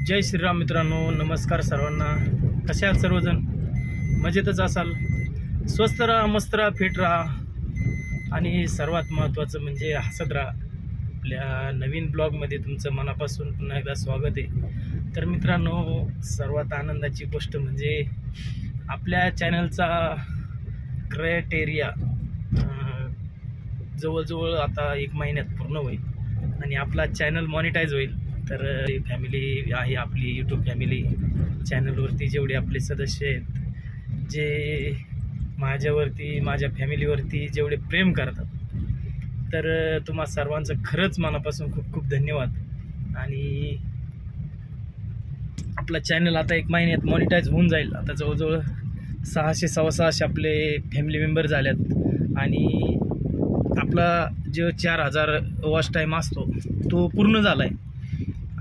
जय श्रीराम मित्रांनो, नमस्कार सर्वांना. कसे आहात सर्वजण? मजेतच असाल. स्वस्त राहा, मस्त राहा, फिट राहा आणि सर्वात महत्त्वाचं म्हणजे हसत राहा. आपल्या नवीन ब्लॉगमध्ये तुमचं मनापासून पुन्हा एकदा स्वागत आहे. तर मित्रांनो, सर्वात आनंदाची गोष्ट म्हणजे आपल्या चॅनलचा क्रायटेरिया जवळजवळ आता 1 महिन्यात पूर्ण होईल आणि आपला चॅनल मॉनिटाईज होईल. तर फॅमिली आहे आपली, यूट्यूब फॅमिली चॅनलवरती जेवढे आपले सदस्य आहेत, जे माझ्यावरती, माझ्या फॅमिलीवरती जेवढे प्रेम करतात, तर तुम्हा सर्वांचं खरंच मनापासून खूप खूप धन्यवाद. आणि आपला चॅनल आता 1 महिन्यात मॉनिटाईज होऊन जाईल. आता जवळजवळ 600-650 आपले फॅमिली मेंबर झाल्यात आणि आपला जो 4000 वॉच टाईम असतो तो पूर्ण झाला आहे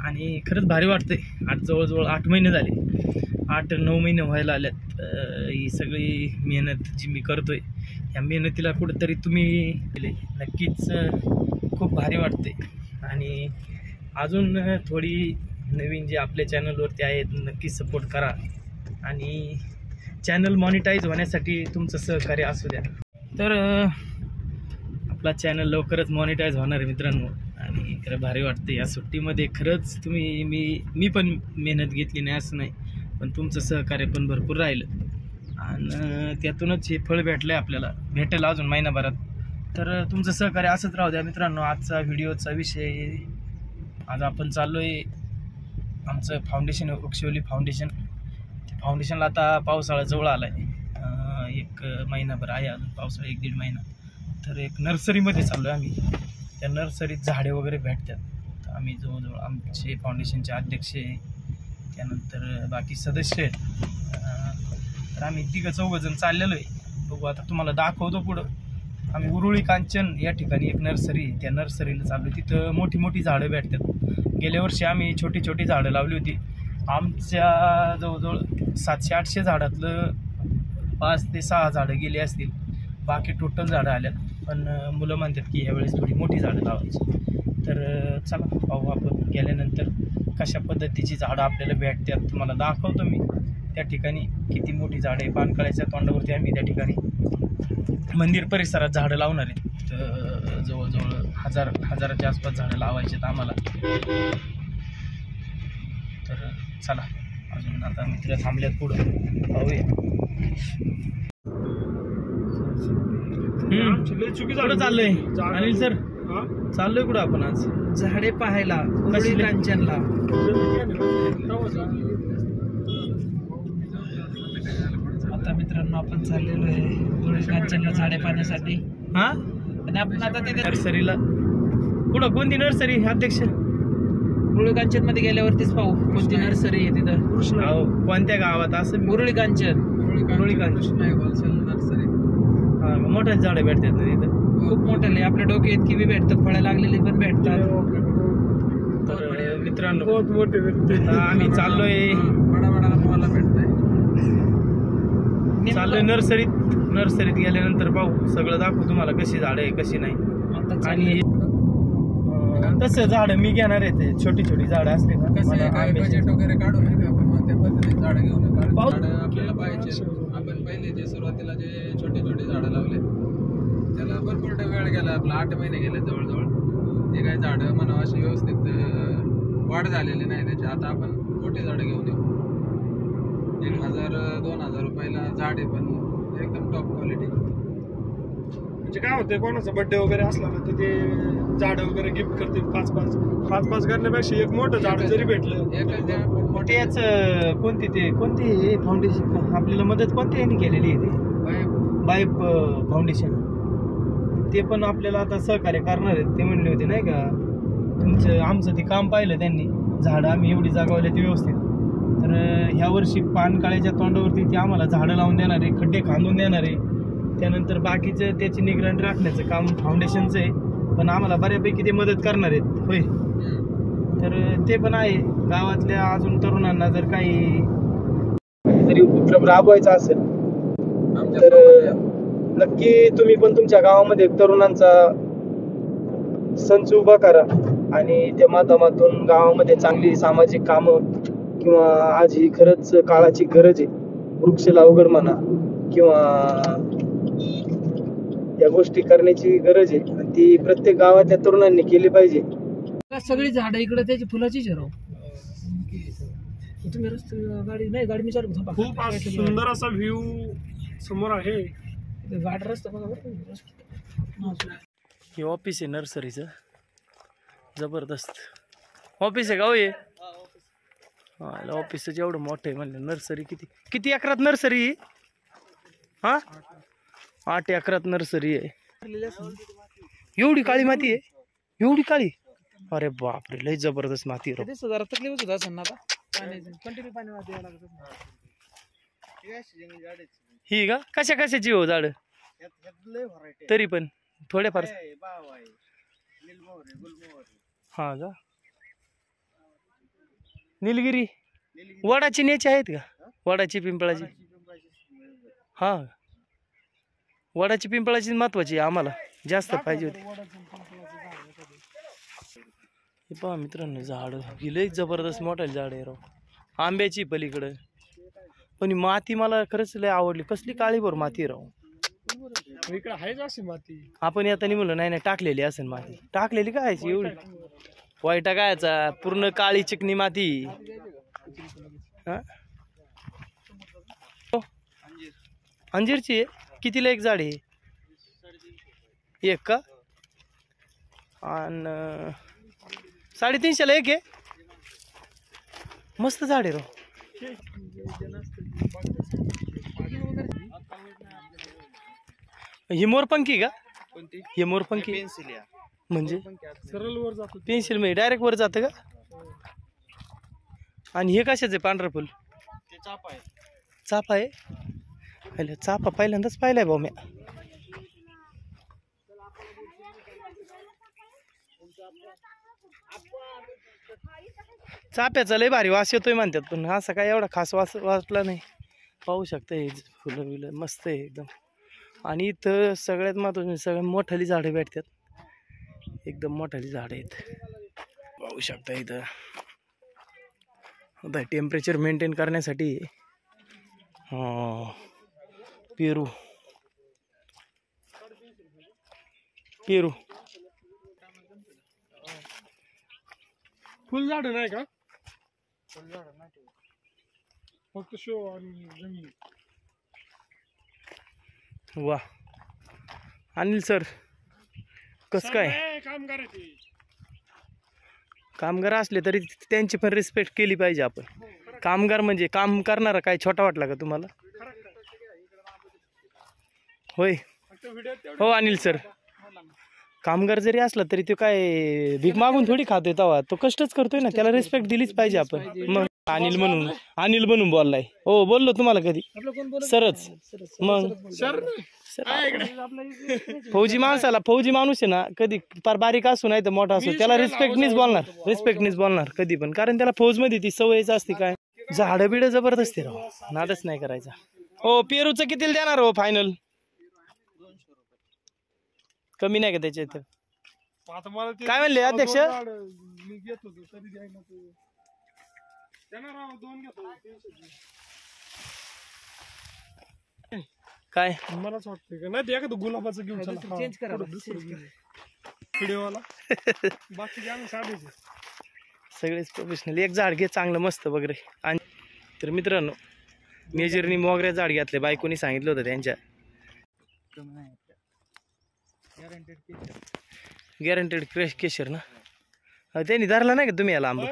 आणि खरंच भारी वाटते. जवळजवळ 8 महिने झाले, 8-9 महिने व्हायला आल्यात. ही सगळी मेहनत जी मी करतोय, या मेहनतीला कुठंतरी तुम्ही केले, नक्कीच खूप भारी वाटते. आणि अजून थोडी नवीन जे आपल्या चॅनलवरती आहेत, नक्कीच सपोर्ट करा आणि चॅनल मॉनिटाईज होण्यासाठी तुमचं सहकार्य असू द्या. तर आपला चॅनल लवकरच मॉनिटाईज होणार आहे मित्रांनो. आणि खरं भारी वाटते या सुट्टीमध्ये. खरंच तुम्ही मी पण मेहनत घेतली नाही असं नाही, पण तुमचं सहकार्य पण भरपूर राहिलं आणि त्यातूनच हे फळ भेटलं आहे आपल्याला, भेटेल अजून महिनाभरात. तर तुमचं सहकार्य असंच राहू द्या मित्रांनो. आजचा व्हिडिओचा विषय, आज आपण चाललो आहे आमचं फाउंडेशन, वृक्षवली फाउंडेशन. फाउंडेशनला आता पावसाळा जवळ आला आहे, 1 महिनाभर आहे अजून पावसाळा, 1-1.5 महिना. तर एक नर्सरीमध्ये चाललो आहे आम्ही. त्या नर्सरीत झाडे वगैरे भेटतात. तर आम्ही जवळजवळ आमचे फाउंडेशनचे अध्यक्ष, त्यानंतर बाकी सदस्य आहेत. तर आम्ही 3-4 चाललेलो आहे. बघू आता, तुम्हाला दाखवतो पुढं. आम्ही उरुळी कांचन या ठिकाणी एक नर्सरी, त्या नर्सरीला चाललो. तिथं मोठी मोठी झाडं भेटतात. गेल्या वर्षी आम्ही छोटी छोटी झाडं लावली होती. आमच्या जवळजवळ 700-800 झाडातलं 5 ते 6 झाडं गेली असतील, बाकी टोटल झाडं आल्यात. पण मुलं म्हणतात की यावेळेस थोडी मोठी झाडं लावायची. तर चला पाहू आपण गेल्यानंतर कशा पद्धतीची झाडं आपल्याला भेटतात. तुम्हाला दाखवतो मी त्या ठिकाणी किती मोठी झाडं आहे. पानकळ्याच्या तोंडावरती आम्ही त्या ठिकाणी मंदिर परिसरात झाडं लावणार आहेत. तर जवळजवळ हजाराच्या आसपास झाडं लावायचे आहेत आम्हाला. तर चला, अजून आता मित्र थांबल्यात, पुढं पाहूया. कुठं चाललोय अनिल सर? चाललोय कुठं आपण आज? झाडे पाहायला, उरुळी कांचनला. आता मित्रांनो आपण चाललेलो आहे उरुळी कांचनला झाडे पाहण्यासाठी. हा, आणि आपण आता तिथे नर्सरीला. कुठं, कोणती नर्सरी अध्यक्ष? उरुळी कांचन मध्ये गेल्यावरतीच पाहू कोणती नर्सरी आहे तिथं. कोणत्या गावात? असं उरुळी कांचन. उरुळी कांचन नर्सरी. हा, मोठ्याच झाडं भेटतात ना तिथं? खूप मोठ्याले, आपल्या डोके इतकी बी भेटतात, फळं लागलेली पण भेटतात. तर मित्रांनो, आम्ही चाललोय चाललोय नर्सरीत गेल्यानंतर पाहू, सगळं दाखवू तुम्हाला कशी झाडं आहे कशी नाही. आणि तसं झाडं मी घेणार आहे, ते छोटी छोटी झाडं असते ना, बजेट वगैरे काढून त्या पद्धतीने झाडं घेऊन आपल्याला पाहिजे. आपण पहिले जे सुरुवातीला जे छोटे छोटे झाडं लावले त्याला भरपूर वेळ गेला, आपला 8 महिने गेले जवळजवळ. ते काही झाडं म्हणा अशी व्यवस्थित वाढ झालेली नाही त्याची. आता आपण मोठी झाडं घेऊन येऊ. 1000-2000 रुपयाला झाड आहे, पण एकदम टॉप क्वालिटी. म्हणजे काय होतं, कोणाचा बर्थडे वगैरे असला ना तर ते झाडं वगैरे गिफ्ट करते. 5-5 करण्यापेक्षा एक मोठं झाड जरी भेटलं. मोठी याच कोणती फाउंडेशन आपल्याला मदत कोणत्या यांनी केलेली आहे? ते बाईप फाउंडेशन. ते पण आपल्याला आता सहकार्य करणार आहेत. ते म्हणले होते नाही का, आमचं ते काम पाहिलं त्यांनी, झाडं आम्ही एवढी जागावले ती व्यवस्थित. तर ह्या वर्षी पानकाळ्याच्या तोंडावरती ते आम्हाला झाडं लावून देणार आहे, खड्डे खांदून देणार आहे. त्यानंतर बाकीचं त्याची निगराणी राखण्याचं काम फाउंडेशनचं आहे, पण आम्हाला बऱ्यापैकी ते मदत करणार आहेत. होय, तर ते पण आहे. गावातल्या अजून तरुणांना जर काही तरी उपक्रम राबवायचा असेल तर नक्की तुम्ही पण तुमच्या गावामध्ये तरुणांचा संच उभा करा आणि त्या माध्यमातून गावामध्ये चांगली सामाजिक कामं किंवा आज ही खरंच काळाची गरज आहे, वृक्ष लागवड म्हणा किंवा या गोष्टी करण्याची गरज आहे आणि ती प्रत्येक गावातल्या तरुणांनी केली पाहिजे. सगळी झाडं इकडे त्याची फुलाचीच आहे राव. तुम्ही रस्ते गाडी नाही गाडी मी चालू खूप सुंदर असा व्ह्यू समोर आहे. गाडी रस्ता बघा बरं. हे ऑफिस आहे नर्सरीचं, जबरदस्त ऑफिस आहे गाव हे. हा ऑफिसच एवढं मोठं आहे म्हणलं. नर्सरी किती एकरात नर्सरी? हा 8 एकरात नर्सरी आहे. एवढी काळी माती आहे, एवढी काळी. अरे बापरे लय जबरदस्त माती आहे. जरा तकलीफ होत असेल ना आता कंटिन्यू पाणी द्यावं लागत. ही का कशाची हो झाड? तरी पण थोड्याफार. हा का निलगिरी वडाची न्यायची आहेत का? वडाची पिंपळाची? हा वडाची पिंपळाची महत्वाची आम्हाला जास्त पाहिजे होती. हे पहा मित्रांनो झाड लय जबरदस्त मोठं झाड आहे राव. आंब्याची पलीकडं पण माती मला खरंच लय आवडली. कसली काळीभर माती राव. इकडे आहेच अशी माती. आपण येताना म्हणलं नाही टाकलेली असेल माती. टाकलेली काय एवढी वाईटा कायचा पूर्ण काळी चिकनी माती. अंजीरची आहे. कितीला एक झाड आहे? एक का? आणि 350ला एक आहे. मस्त झाड आहे राव. ही मोरपंखी का? ही मोरपंखी म्हणजे सरळ वर जातो. पेन्सिल मध्ये डायरेक्ट वर जातं का? आणि हे कशाचं आहे पांढरं फुल? चाफा आहे. चाफा पहिल्यांदाच पाहिलाय भाऊ मी. चाफ्याचा लय भारी वास येतोय म्हणतात पण असं काय एवढा खास वास वाटला नाही. पाहू शकता हे फुलं बिलं मस्त आहे एकदम. आणि इथं सगळ्यात महत्त्वाचं सगळ्यात मोठाली झाडं भेटतात. एकदम मोठाली झाडं आहेत. पाहू शकता इथं आता टेम्परेचर मेंटेन करण्यासाठी पेरू फुल झाड नाही का? फक्त शो आणि जमीन. वा अनिल सर कस काय? कामगार कामगार असले तरी त्यांची पण रिस्पेक्ट केली पाहिजे आपण. कामगार म्हणजे काम करणारा काय छोटा वाटला का तुम्हाला? होय हो अनिल सर. कामगार जरी असला तरी तो काय भीक मागून थोडी खातोय. तेव्हा तो कष्टच करतोय ना. त्याला रिस्पेक्ट दिलीच पाहिजे आपण. मग अनिल म्हणून बोललाय. हो बोललो तुम्हाला कधी? सरच मग फौजी माणसाला फौजी माणूस आहे ना कधी फार बारीक असू नाही तर मोठा असो त्याला रिस्पेक्टनीच बोलणार कधी पण. कारण त्याला फौज मध्ये ती सवयच असते. काय झाडं बिडं जबरदस्त राव. नादच नाही करायचा. हो पेरूचं कितीला देणार हो फायनल? कमी नाही का त्याच्या इथं? काय म्हणले अध्यक्ष? काय मलाच वाटतंय का नाही एखादं गुलाबाचं घेऊन चला. चेंज करा व्हिडिओला. बाकी आम्ही साधेच सगळेच प्रोफेशनल. एक झाड घे चांगलं मस्त वगैरे. आणि तर मित्रांनो मेजरनी मोगऱ्या झाड घेतले. बायकोनी सांगितलं होतं त्यांच्या. गॅरंटेड केशर ना. त्यांनी धरला नाही का तुम्ही याला आंबा?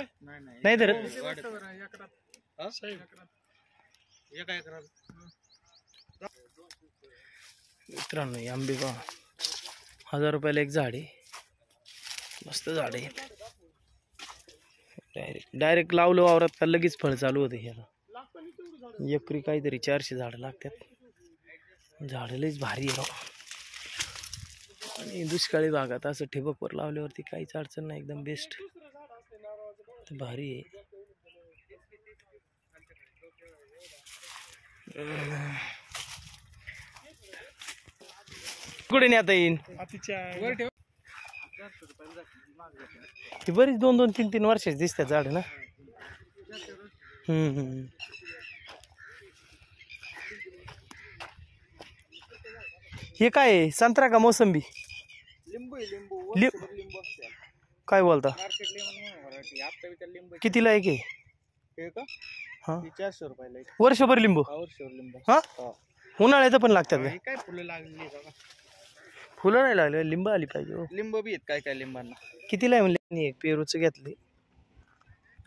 नाही धरत. मित्रांनो आंबे पहा 1000 रुपयाला एक झाड आहे. मस्त झाड आहे. डायरेक्ट लावलं वावरात का लगेच फळ चालू होते. ह्याला एकरी काहीतरी 400 झाडं लागतात. झाडं लईच भारी आहे. आणि दुष्काळी भागात असं ठिबकवर लावल्यावरती काहीच अडचण नाही. एकदम बेस्ट भारी आहे. कुठे नाही आता येईन. ती बरीच 2-2, 3-3 वर्षाची दिसतात झाड ना. हे काय आहे? संत्रा का मोसंबी? लिंबू. काय बोलता? कितीला आहे की? हा 400 रुपयाला वर्षभर लिंबू. हा उन्हाळ्याचं पण लागतात काय? काय फुलं लागली फुलं नाही लागले, लिंब आली पाहिजे. लिंब बी आहेत काय काय लिंबांना. कितीला आहे म्हणले? एक पेरूचं घेतले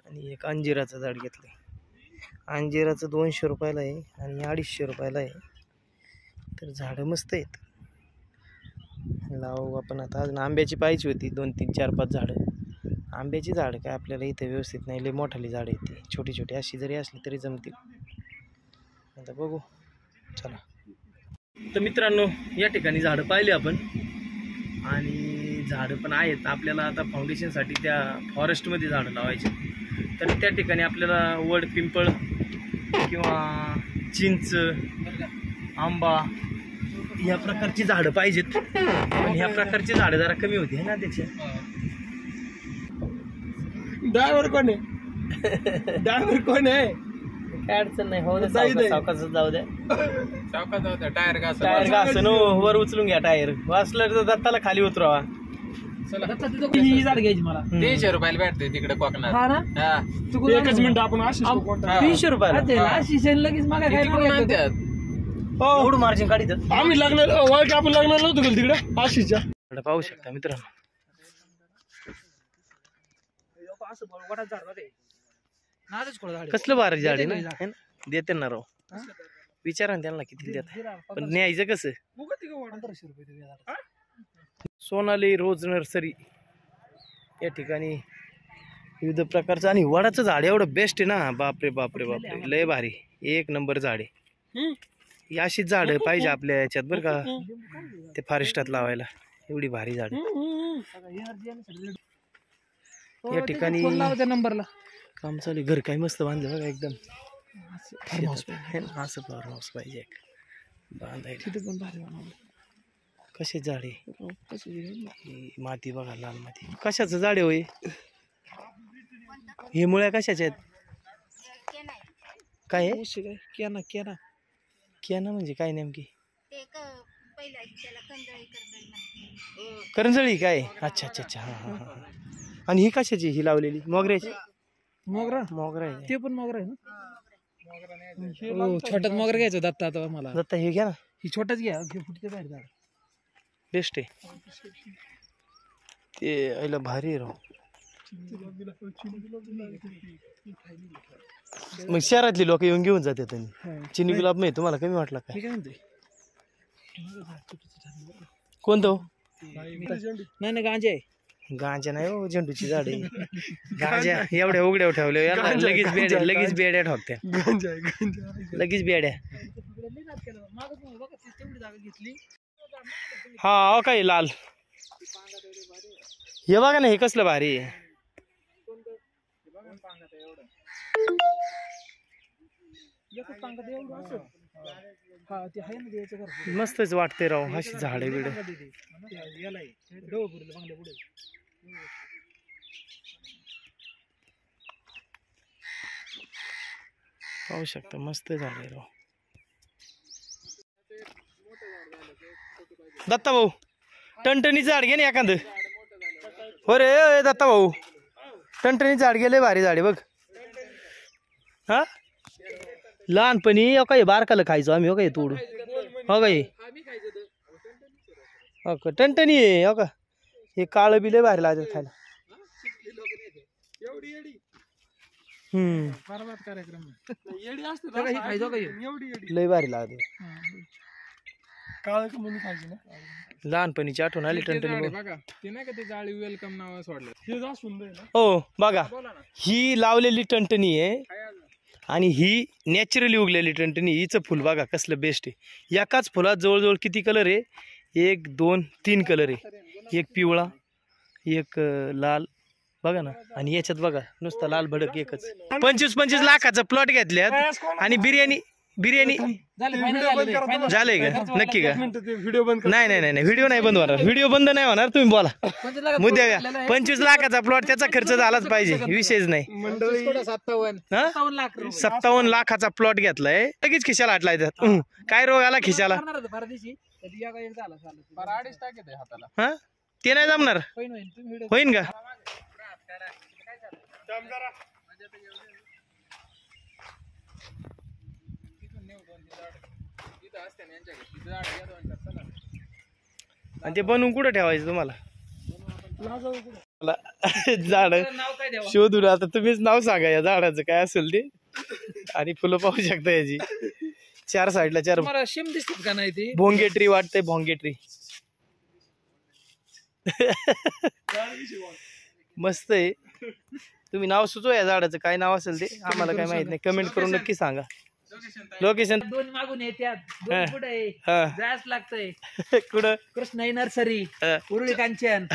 आणि एक अंजिराचं झाड घेतले. अंजिराचं 200 रुपयाला आहे आणि 250 रुपयाला आहे. तर झाडं मस्त आहेत. लावू आपण आता. अजून आंब्याची पाहिजे होती 2, 3, 4, 5 झाडं. आंब्याची झाडं काय आपल्याला इथे व्यवस्थित नाही, लय मोठाली झाडं आहेत ती. छोटी छोटी अशी जरी असली तरी जमतील. आता बघू चला. तर मित्रांनो या ठिकाणी झाडं पाहिली आपण आणि झाडं पण आहेत. आपल्याला आता फाउंडेशनसाठी त्या फॉरेस्टमध्ये झाडं लावायची. तर त्या ठिकाणी आपल्याला वड, पिंपळ किंवा चिंच, आंबा ह्या प्रकारची झाडं पाहिजेत. पण ह्या प्रकारची झाडं जरा कमी होती है ना त्याची. ड्रायव्हर कोण आहे? ड्रायव्हर कोण आहे? काय अडचण नाही. हो सावकाश जाऊ द्या. सावकाश जाऊ द्या. टायर घास वर उचलून घ्या. टायर वाचलं तर दत्ताला खाली उतरवा. ही झाड घ्यायची मला. 300 रुपयाला भेटते तिकडे कोकणात. हा ना. हा. एकच मिनिट आपण आशिष 300 रुपयाला आशिष लगेच मागा तिकडून आणतात. एवढं मार्जिन काढित. आम्ही लग्नाला आपण लग्नाला नव्हतो गेलो तिकडे आशिषच्या. पाहू शकता मित्रांनो. कसलं भारी झाड आहे ना. देते ना राव. विचारा ना त्यांना किती देत. पण न्यायचं कसं? सोनाली रोज नर्सरी या ठिकाणी विविध प्रकारचं आणि वडाचं झाड एवढं बेस्ट आहे ना. बापरे बापरे बापरे लय भारी. एक नंबर झाड आहे. अशीच झाडं पाहिजे आपल्या याच्यात बरं का. ते फॉरेस्टात लावायला एवढी भारी झाड. या ठिकाणी नंबरला काम चालू आहे. घर काय मस्त बांधलं बघा एकदम. असं फार्म हाऊस पाहिजे एक बांधायला. कसे झाड आहे? माती बघा लाल माती. कशाचं झाड आहे होय? हे मुळ्या कशाच्या आहेत? काय आहे? केना म्हणजे काय नेमकी? करंजळी काय? अच्छा अच्छा अच्छा. हा हा हा. आणि ही कशाची? ही लावलेली मोगऱ्याची? मोगरा आहे. ते पण मोगरा आहे ना. छोट्यात मोगरा घ्यायचं दत्ता आता मला. दत्ता हे घ्या ना. ही छोटाच घ्या. फुटते बाहेर झाड बेस्ट आहे ते. आईला भारी आहे राव. मग शहरातली लोक येऊन घेऊन जातात. चिनी गुलाब नाही तुम्हाला कमी वाटला का? कोणतं? नाही गांजे आहे. गांजा नाही हो, झेंडूची झाड आहे. गांजा एवढ्या उघड्यावर ठेवले लगेच बेड्या ठोकत्या. लगेच बेड्या. हा काय लाल. हे बघा ना हे कसलं भारी आहे. मस्तच वाटते राव अशी झाडे बिड. पाहू शकता मस्त झाडे राव. दत्ता भाऊ टणटणी झाड घे ना एखादं. हो रे दत्ता भाऊ टणटणी झाड गेले भारी झाडे बघ. हा लहानपणी काय बारकाला खायचो आम्ही. हो काय तोडून. हो काय हो का टणटणी आहे. हो का हे काळं बिले भारी लागत खायला. लय भारी लागत. लहानपणीची आठवण आली टणटणी. हो बघा ही लावलेली टणटणी आहे आणि ही नॅचरली उगलेली टणटणी. हिचं फुल बघा कसलं बेस्ट आहे. एकाच फुलात जवळजवळ किती कलर आहे? 1, 2, 3 कलर आहे. एक पिवळा एक लाल बघा ना. आणि याच्यात बघा नुसता लाल भडक एकच. 25-25 लाखाचा प्लॉट घेतल्यात आणि बिर्याणी बिर्याणी झालं final झालेलं आहे, final. झालंय का नक्की का व्हिडिओ बंद कर. नाही व्हिडिओ नाही बंद होणार व्हिडिओ बंद नाही होणार तुम्ही बोला 25 लाखात मुद्द्या झालेलं का आहे. 25 लाखाचा प्लॉट त्याचा खर्च झालाच पाहिजे विषयच नाही 25 कोटी 57 हा 57 लाख रुपये. 57 लाखाचा प्लॉट घेतलाय लगेच खिशाला हाटलाय त्यात काय रोग आला खिशाला करणार होतं परदेशी, कधी या काही एक झाला झालं. बरं 2.5 टाके ते हाताला. हा ते नाही जमणार होईन होईन तुम्ही व्हिडिओ होईन का थांब जरा. तिथून नेऊ 2-3 झाड. तिथं असते ना यांच्याकडे. तिथं झाड घ्या 2-4 चला. आणि ते बनवून कुठं ठेवायचं तुम्हाला झाड नाव काय द्यावं? शोधून आता तुम्हीच नाव सांगा या झाडाचं काय असेल ते आणि फुलं पाहू शकता याची 4 साईडला 4 तुम्हाला शिम दिसतात का नाही ती? भोंगे ट्री वाटतंय भोंगे ट्री मस्त आहे तुम्ही नाव सुचवा या झाडाचं काय नाव असेल ते आम्हाला काय माहित नाही कमेंट करून नक्की सांगा लोकेशन दोन मागून येत्यात दोन पुढे हा जायच लागतंय. कुठं कृष्णाई नर्सरी हा. उरुळी कांचन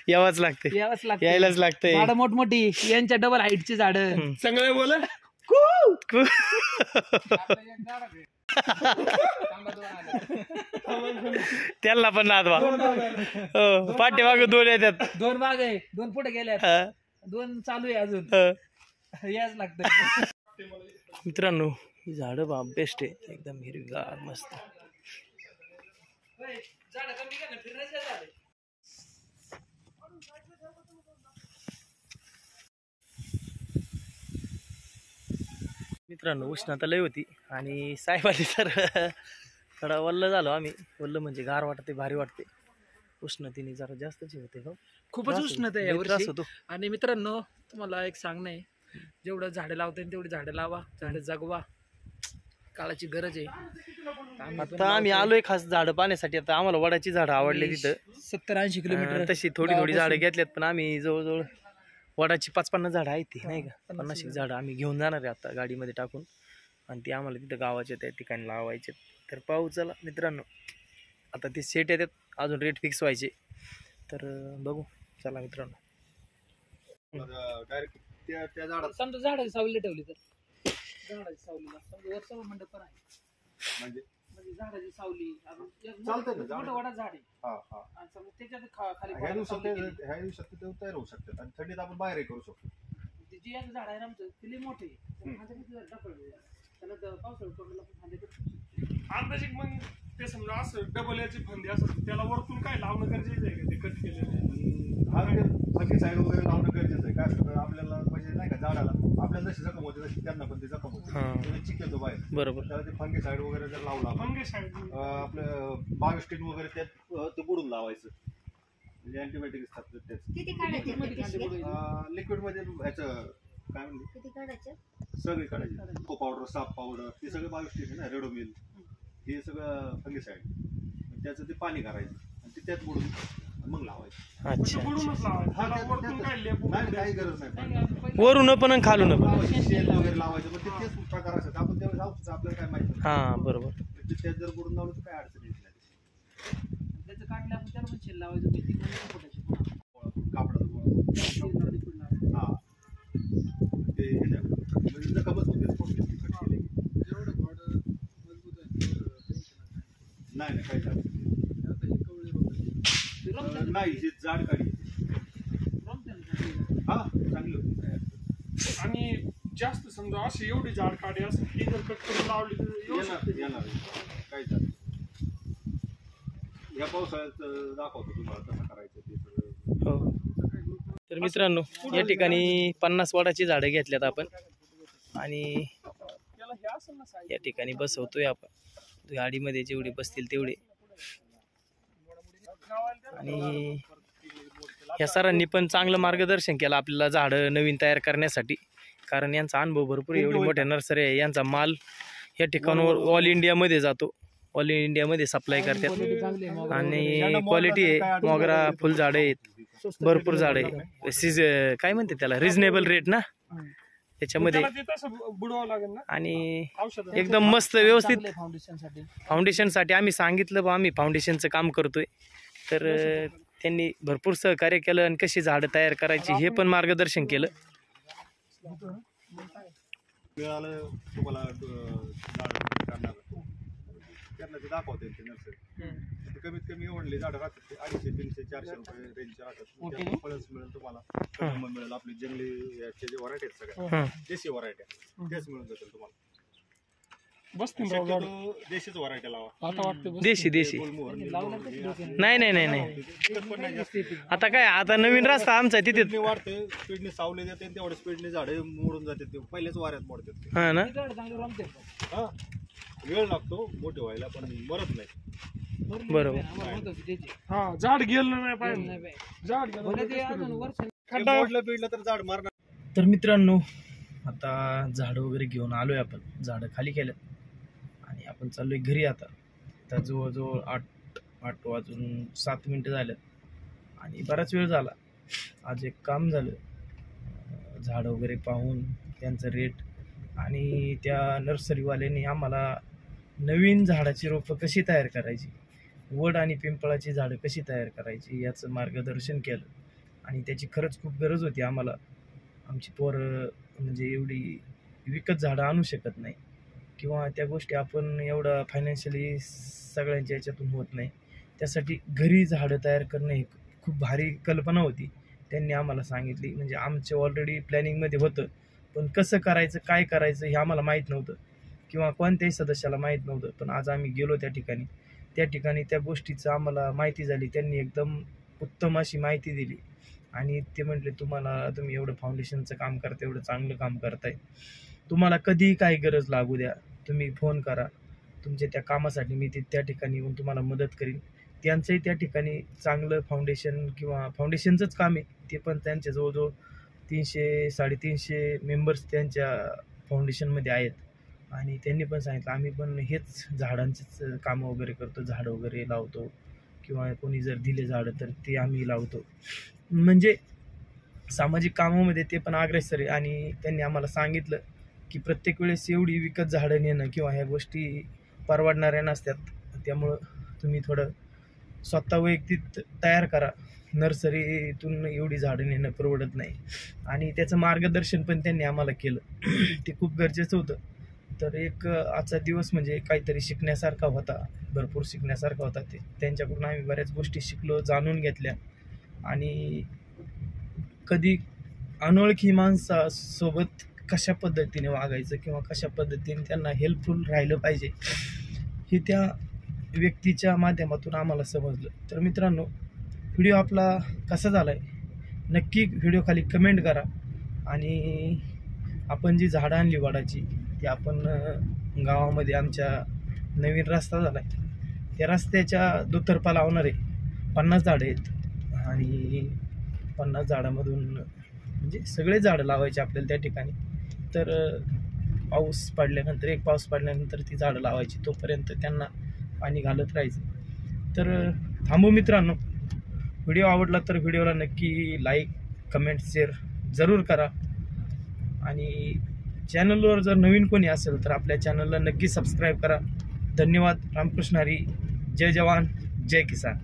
यावंच लागते यावंच लागतं. यायलाच लागतंय झाडं मोठमोठी यांच्या डबल हाईटची झाडं. चांगलं बोला. त्यांना पण नादवा हो पाठीमागे 2 येतात 2 माग आहे 2 पुढे गेल्यात हा, 2 चालू आहे अजून हा. याच लागतं. मित्रांनो ही झाडं बा बेस्ट आहे एकदम हिरवीगार मस्त झाडं कमी कर ना, फिरण्याचं झाडं. मित्रांनो उष्णता लय होती आणि साहेब आली तर थोडा वल्ल झालो आम्ही वल्ल म्हणजे गार वाटते भारी वाटते उष्णतेने जरा जास्तच होते हो खूपच त्रास उष्णता आहे लय त्रास यावर्षी. होतो आणि मित्रांनो तुम्हाला एक सांगणं आहे, जेवढं झाडं लावता येईल तेवढी झाडं लावा, झाडं जगवा, काळाची गरज आहे. आता आम्ही आलोय खास झाडं पाहण्यासाठी आता आम्हाला वडाची झाडं आवडले तिथं 70-80 किलोमीटर तशी थोडी झाडं घेतल्यात पण आम्ही जवळजवळ वडाची 5-50 झाडं आहेत ती नाही का 50 झाडं आम्ही घेऊन जाणार आहे आता गाडीमध्ये टाकून आणि ती आम्हाला तिथं गावाच्या त्या ठिकाणी लावायचे तर पाहू चला मित्रांनो आता ते सेट येतात अजून रेट फिक्स व्हायचे तर बघू चला मित्रांनो त्या झाडात समजा झाडाची सावली ठेवली तर झाडाची सावलीला समजा वर सभा मंडप पण आहे म्हणजे म्हणजे झाडाची सावली अजून एक चालतंय ना, मोठं वडा झाड आहे हा हा आणि समजा त्याच्यात खाली ह्या दिवसात सावली केली. ह्या दिवसात ते तयार होऊ शकतात आणि थंडीत आपण बाहेरही करू शकतो. ते जे एक झाड आहे ना आमचं ते लई मोठे आहे. त्याला खांद्याकडे जर ढकललं, त्याला पावसाळ्यात पडलं आपण खांद्याकडे अंदाजिक मग ते समजा असं डबल याची फंदी असं त्याला वरतून काय लावणं गरजेचं आहे का ते कट केलेलं हा ते बाकी साईड वगैरे लावणं गरजेचं आहे काय असतं आपल्याला म्हणजे नाही का झाडाला आपल्याला जशी जखम होते तशी त्यांना पण ती जखम हा. होते चिक येतो बाहेर बरोबर त्याला ते फंगी साईड वगैरे जर लावला आपण, फंगे साईड आपलं बायोस्टिन वगैरे त्यात ते बुडून लावायचं म्हणजे अँटीबायोटिक असतात त्याच किती काढायचे लिक्विड मध्ये ह्याचं काय म्हणते किती काढायचे सगळी काढायची को पावडर साप पावडर हे सगळं बायोस्टिन आहे ना रेडोमिल हे सगळं फंगीसाईड त्याचं ते पाणी करायचं आणि ते त्यात बुडून मग लावायचं अच्छा बुडूनच लावायचं हा, त्याला त्यात- वरतून त्यात- काय लेप नाही काही गरज नाही वरून पण आणि खालून पण शेल वगैरे लावायचं पण ते तेच प्रकार असतात आपण त्यावेळेस औषध आपल्याला काय माहिती हा बरोबर नाही. त्यात जर बुडून लावलं तर काय अडचण येत नाही त्याचं काढलं आपण त्याला पण शेल लावायचं भीती म्हणून फुटायची. कापडाचं गोळा. शेल liquid लावायचं. हा ते हे नाही. म्हणजे जखमच होते थोडक्यात ती कट केली की. जेवढं फळ मजबूत आहे तेवढं टेन्शन नाही. नाही काही अडचण नाही. आता ही कवळी रोपाची. ते रमतं ना. नाही ही जाड काढी रमतं ना. हा चांगली होती तयार. आणि जास्त समजा अशी एवढी झाड काढी असं ती जर कट करून लावली तर येऊ शकते. येणार काही चालेल या पावसाळ्यात दाखवतो तुम्हाला कसं करायचं ते सगळं. हो तर मित्रांनो या ठिकाणी 50 वडाची झाडं घेतल्यात आपण आणि त्याला हे असेल ना साईड या ठिकाणी बसवतोय आपण गाडीमध्ये जेवढे बसतील तेवढे आणि या सरांनी पण चांगलं मार्गदर्शन केलं आपल्याला झाडं नवीन तयार करण्यासाठी कारण यांचा अनुभव भरपूर एवढी मोठ्या नर्सरी आहे यांचा माल या ठिकाणावर ऑल इंडियामध्ये जातो ऑल इंडियामध्ये सप्लाय करतात आणि क्वालिटी आहे मोगरा फुलझाडं आहेत भरपूर झाडं आहे काय म्हणते त्याला रिजनेबल रेट ना त्याच्यामध्ये त्याला ते तसं बुडवावं लागेल ना आणि औषध एकदम मस्त व्यवस्थित फाउंडेशन साठी फाउंडेशनसाठी आम्ही सांगितलं बा आम्ही फाउंडेशनचं काम करतोय तर त्यांनी भरपूर सहकार्य केलं आणि कशी झाडं तयार करायची हे पण मार्गदर्शन केलं मिळालं तुम्हाला झाड करणार त्यांना ते दाखवता येईल ते नर्सरी. कमीत कमी ओढले झाडं राहतात ते 250-300-400 रुपये रेंजच्या राहतात. फळच मिळेल तुम्हाला, कलम मिळेल, आपली जंगली याचे जे व्हरायटी आहेत सगळ्या देशी व्हरायटी तेच मिळून जातील तुम्हाला. शक्यतो देशीच व्हरायटी लावा. देशी नाही नाही नाही नाही. आता काय, आता नवीन रस्ता आमचा तिथे स्पीडने वाढते, स्पीडने सावले देते, तेवढ्या स्पीडने झाडे मोडून जाते, ते पहिल्याच वाऱ्यात मोडतात ते. हा ना. हा, वेळ लागतो मोठे व्हायला पण मरत नाही. बरोबर. हा, झाड गेलं नाही पाहिजे, झाड मोडलं पिडलं तर झाड मारणार. तर मित्रांनो, आता झाडं वगैरे घेऊन आलोय आपण, झाडं खाली केलं आणि आपण चाललोय घरी. आता जवळजवळ 8 वाजून 7 मिनिटं झाल्यात आणि बराच वेळ झाला. आज एक काम झालं, झाडं वगैरे पाहून त्यांचं रेट आणि त्या नर्सरीवाल्यांनी आम्हाला नवीन झाडाची रोपं कशी तयार करायची, वड आणि पिंपळाची झाडं कशी तयार करायची याचं मार्गदर्शन केलं. आणि त्याची खरंच खूप गरज होती आम्हाला. आमची पोरं म्हणजे एवढी विकत झाडं आणू शकत नाही किंवा त्या गोष्टी आपण एवढं फायनान्शियली सगळ्यांच्या याच्यातून होत नाही. त्यासाठी घरी झाडं तयार करणं ही खूप भारी कल्पना होती. त्यांनी आम्हाला सांगितली, म्हणजे आमच्या ऑलरेडी प्लॅनिंगमध्ये होतं, पण कसं करायचं, काय करायचं हे आम्हाला माहीत नव्हतं किंवा कोणत्याही सदस्याला माहीत नव्हतं. पण आज आम्ही गेलो त्या ठिकाणी त्या गोष्टीचं आम्हाला माहिती झाली. त्यांनी एकदम उत्तम अशी माहिती दिली आणि ते म्हटले, तुम्ही एवढं फाउंडेशनचं काम करता, एवढं चांगलं काम करताय, तुम्हाला कधीही काही गरज लागू द्या, तुम्ही फोन करा, तुमच्या त्या कामासाठी मी त्या ठिकाणी येऊन तुम्हाला मदत करीन. त्यांचंही त्या ठिकाणी चांगलं फाउंडेशन किंवा फाउंडेशनचंच काम आहे. ते पण त्यांच्या जवळजवळ 300-350 मेंबर्स त्यांच्या फाउंडेशनमध्ये आहेत आणि त्यांनी पण सांगितलं, आम्ही पण हेच झाडांचेच कामं वगैरे करतो, झाडं वगैरे लावतो किंवा कोणी जर दिले झाडं तर ते आम्ही लावतो. म्हणजे सामाजिक कामामध्ये ते पण अग्रेसर आहे. आणि त्यांनी आम्हाला सांगितलं की प्रत्येक वेळेस एवढी विकत झाडं नेणं किंवा ह्या गोष्टी परवडणाऱ्या नसतात, त्यामुळं तुम्ही थोडं स्वतः वैयक्तिक तयार करा. नर्सरीतून एवढी झाडं नेणं परवडत नाही. आणि त्याचं मार्गदर्शन पण त्यांनी आम्हाला केलं, ते खूप गरजेचं होतं. तर एक आजचा दिवस म्हणजे काहीतरी शिकण्यासारखा होता, भरपूर शिकण्यासारखा होता. ते त्यांच्याकडून आम्ही बऱ्याच गोष्टी शिकलो, जाणून घेतल्या. आणि कधी अनोळखी माणसासोबत कशा पद्धतीने वागायचं किंवा कशा पद्धतीने त्यांना हेल्पफुल राहिलं पाहिजे हे त्या व्यक्तीच्या माध्यमातून आम्हाला समजलं. तर मित्रांनो, व्हिडिओ आपला कसा झाला आहे नक्की व्हिडिओ खाली कमेंट करा. आणि आपण जी झाडं आणली वडाची, ती आपण गावामध्ये आमच्या नवीन रस्ता झाला आहे, त्या रस्त्याच्या दुतर्फा लावणारे 50 झाडं आहेत आणि 50 झाडामधून म्हणजे सगळे झाडं लावायचे आपल्याला त्या ठिकाणी. तर पाऊस पडल्यानंतर, एक पाऊस पडल्यानंतर ती झाडं लावायची, तोपर्यंत त्यांना पाणी घालत राहायचं. तर थांबू मित्रांनो, व्हिडिओ आवडला तर व्हिडिओला नक्की लाईक, कमेंट, शेअर जरूर करा. आणि चॅनलवर जर नवीन कोणी असेल तर आपल्या चॅनलला नक्की सबस्क्राईब करा. धन्यवाद. रामकृष्ण हरी. जय जवान, जय किसान.